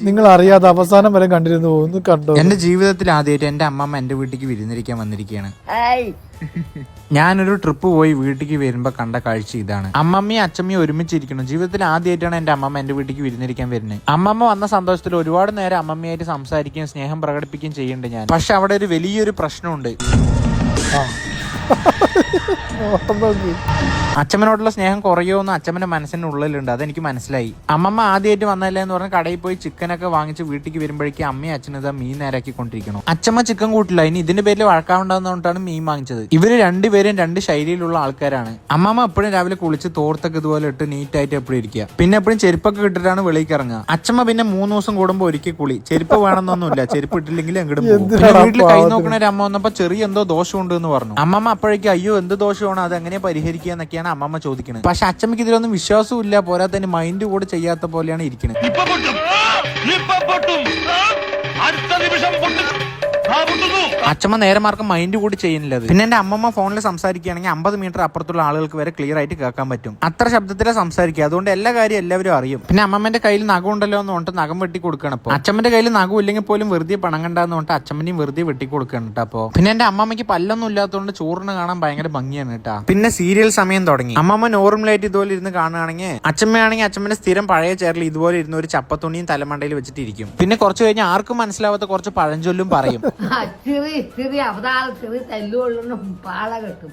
നിങ്ങൾ അറിയാതെ അവസാനം വരെ കണ്ടിരുന്നു ഒന്ന് കണ്ടോ? എന്റെ ജീവിതത്തിൽ ആദ്യമായിട്ട് എന്റെ അമ്മമ്മ എന്റെ വീട്ടിലേക്ക് വിരുന്നിരിക്കാൻ വന്നിരിക്കുകയാണ്. ഞാനൊരു ട്രിപ്പ് പോയി വീട്ടിലേക്ക് വരുമ്പോ കണ്ട കാഴ്ച ഇതാണ്. അമ്മമ്മയും അച്ഛമ്മയും ഒരുമിച്ചിരിക്കണം. ജീവിതത്തിൽ ആദ്യമായിട്ടാണ് എന്റെ അമ്മമ്മ എന്റെ വീട്ടിലേക്ക് വിരുന്നിരിക്കാൻ വരുന്നത്. അമ്മമ്മ വന്ന സന്തോഷത്തിൽ ഒരുപാട് നേരം അമ്മമ്മയായിട്ട് സംസാരിക്കുകയും സ്നേഹം പ്രകടിപ്പിക്കുകയും ചെയ്യുന്നുണ്ട് ഞാൻ. പക്ഷെ അവിടെ ഒരു വലിയൊരു പ്രശ്നമുണ്ട്. അച്ഛമ്മനോടുള്ള സ്നേഹം കുറയുമെന്ന് അച്ഛമ്മന്റെ മനസ്സിന്റെ ഉള്ളിലുണ്ട്. അതെനിക്ക് മനസ്സിലായി. അമ്മമ്മ ആദ്യമായിട്ട് വന്നല്ലേ എന്ന് പറഞ്ഞ് കടയിൽ പോയി ചിക്കനൊക്കെ വാങ്ങിച്ച് വീട്ടിലേക്ക് വരുമ്പോഴേക്കും അമ്മയും അച്ഛനും ഇതാ മീൻ നേരാക്കിക്കൊണ്ടിരിക്കണം. അച്ഛമ്മ ചിക്കൻ കൂട്ടില്ല, ഇനി ഇതിന്റെ പേരിൽ വഴക്കാവുണ്ടാവുന്നതുകൊണ്ടാണ് മീൻ വാങ്ങിച്ചത്. ഇവര് രണ്ടുപേരും രണ്ട് ശൈലിയിലുള്ള ആൾക്കാരാണ്. അമ്മമ്മ എപ്പോഴും രാവിലെ കുളിച്ച് തോർത്തൊക്കെ ഇതുപോലെ ഇട്ട് നീറ്റായിട്ട് എപ്പോഴും ഇരിക്കുക. പിന്നെ എപ്പോഴും ചെരുപ്പൊക്കെ ഇട്ടിട്ടാണ് വെളിക്ക് ഇറങ്ങുക. അച്ഛമ്മ പിന്നെ 3 ദിവസം കൂടുമ്പോൾ ഒരിക്കൽ കുളി. ചെരുപ്പ് വേണമെന്നൊന്നുമില്ല, ചെരുപ്പ് ഇട്ടില്ലെങ്കിൽ എങ്ങോട്ടും പോകും. പിന്നെ വീട്ടിൽ കൈ നോക്കണ ഒരു അമ്മ വന്നപ്പോ ചെറിയ എന്തോ ദോഷമുണ്ട് എന്ന് പറഞ്ഞു. അമ്മമ്മ അപ്പോഴേക്കും അയ്യോ എന്ത് ദോഷമാണ്, അത് എങ്ങനെ പരിഹരിക്കുക എന്നൊക്കെയാണ് അമ്മമ്മ ചോദിക്കുന്നത്. പക്ഷെ അച്ഛമ്മക്ക് ഇതിലൊന്നും വിശ്വാസവും ഇല്ല, പോരാത്തതിന് മൈൻഡ് കൂടെ ചെയ്യാത്ത പോലെയാണ് ഇരിക്കുന്നത്. അച്ഛമ്മ നേരെ മാർക്കും മൈൻഡ് കൂടി ചെയ്യുന്നില്ല. പിന്നെ എന്റെ അമ്മമ്മ ഫോണിൽ സംസാരിക്കുകയാണെങ്കിൽ 50 മീറ്റർ അപ്പുറത്തുള്ള ആളുകൾക്ക് വരെ ക്ലിയർ ആയിട്ട് കേൾക്കാൻ പറ്റും. അത്ര ശബ്ദത്തിലെ സംസാരിക്കുക. അതുകൊണ്ട് എല്ലാ കാര്യം എല്ലാവരും അറിയും. പിന്നെ അമ്മമ്മന്റെ കയ്യിൽ നഖം ഉണ്ടല്ലോ എന്ന് പറഞ്ഞിട്ട് നഖം വെട്ടി കൊടുക്കണം. അപ്പൊ അച്ഛമ്മന്റെ കയ്യിൽ നഖം ഇല്ലെങ്കിൽ പോലും വെറുതെ പണം കണ്ടാന്ന് പറഞ്ഞിട്ട് അച്ഛമ്മനെയും വെറുതെ വെട്ടി കൊടുക്കണം കേട്ടോ. അപ്പൊ പിന്നെ എന്റെ അമ്മമ്മയ്ക്ക് പല്ലൊന്നും ഇല്ലാത്തതുകൊണ്ട് ചോറിന് കാണാൻ ഭയങ്കര ഭംഗിയാണ് കേട്ടാ. പിന്നെ സീരിയൽ സമയം തുടങ്ങി. അമ്മമ്മ നോർമലായിട്ട് ഇതുപോലെ ഇരുന്ന് കാണുകയാണെങ്കിൽ അച്ഛമ്മയാണെങ്കിൽ അച്ഛമ്മന്റെ സ്ഥിരം പഴയ ചേറിൽ ഇതുപോലെ ഇരുന്ന് ഒരു ചപ്പത്തുണിയും തലമണ്ടയിൽ വെച്ചിട്ടിരിക്കും. പിന്നെ കുറച്ച് കഴിഞ്ഞ് ആർക്കും മനസ്സിലാവാത്ത കുറച്ച് പഴഞ്ചൊല്ലും പറയും. ചെറിയ അവതാരത്തിൽ തല്ലുകൊള്ളുന്ന പാള കെട്ടും.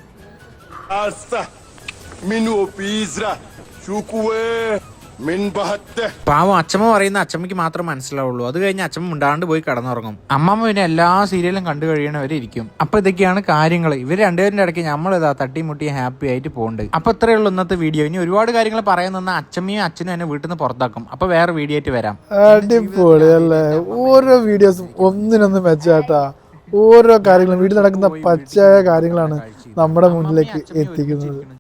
പാവം അച്ഛമ്മ പറയുന്ന അച്ഛമ്മയ്ക്ക് മാത്രം മനസ്സിലാവുള്ളൂ. അത് കഴിഞ്ഞ് അച്ഛമ്മ മിണ്ടാണ്ട് പോയി കിടന്നുറങ്ങും. അമ്മമ്മ പിന്നെ എല്ലാ സീരിയലും കണ്ടു കഴിയണവരെ ഇരിക്കും. അപ്പൊ ഇതൊക്കെയാണ് കാര്യങ്ങൾ. ഇവർ രണ്ടുപേരുടെ ഇടയ്ക്ക് നമ്മളിതാ തട്ടിമുട്ടി ഹാപ്പി ആയിട്ട് പോകുന്നുണ്ട്. അപ്പൊ ഇത്രയേ ഉള്ളൂ ഇന്നത്തെ വീഡിയോ. ഇനി ഒരുപാട് കാര്യങ്ങൾ പറയാൻ നിന്ന അച്ഛമ്മയും അച്ഛനും എന്നെ വീട്ടിൽ നിന്ന് പുറത്താക്കും. അപ്പൊ വേറെ വീഡിയോ ആയിട്ട് വരാം. അടിപൊളി അല്ലേ? ഓരോ വീഡിയോസും ഒന്നിനൊന്ന് മെച്ചാട്ടാ. ഓരോ കാര്യങ്ങളും വീട്ടിൽ നടക്കുന്ന പച്ചയായ കാര്യങ്ങളാണ് നമ്മുടെ മുന്നിലേക്ക് എത്തിക്കുന്നത്.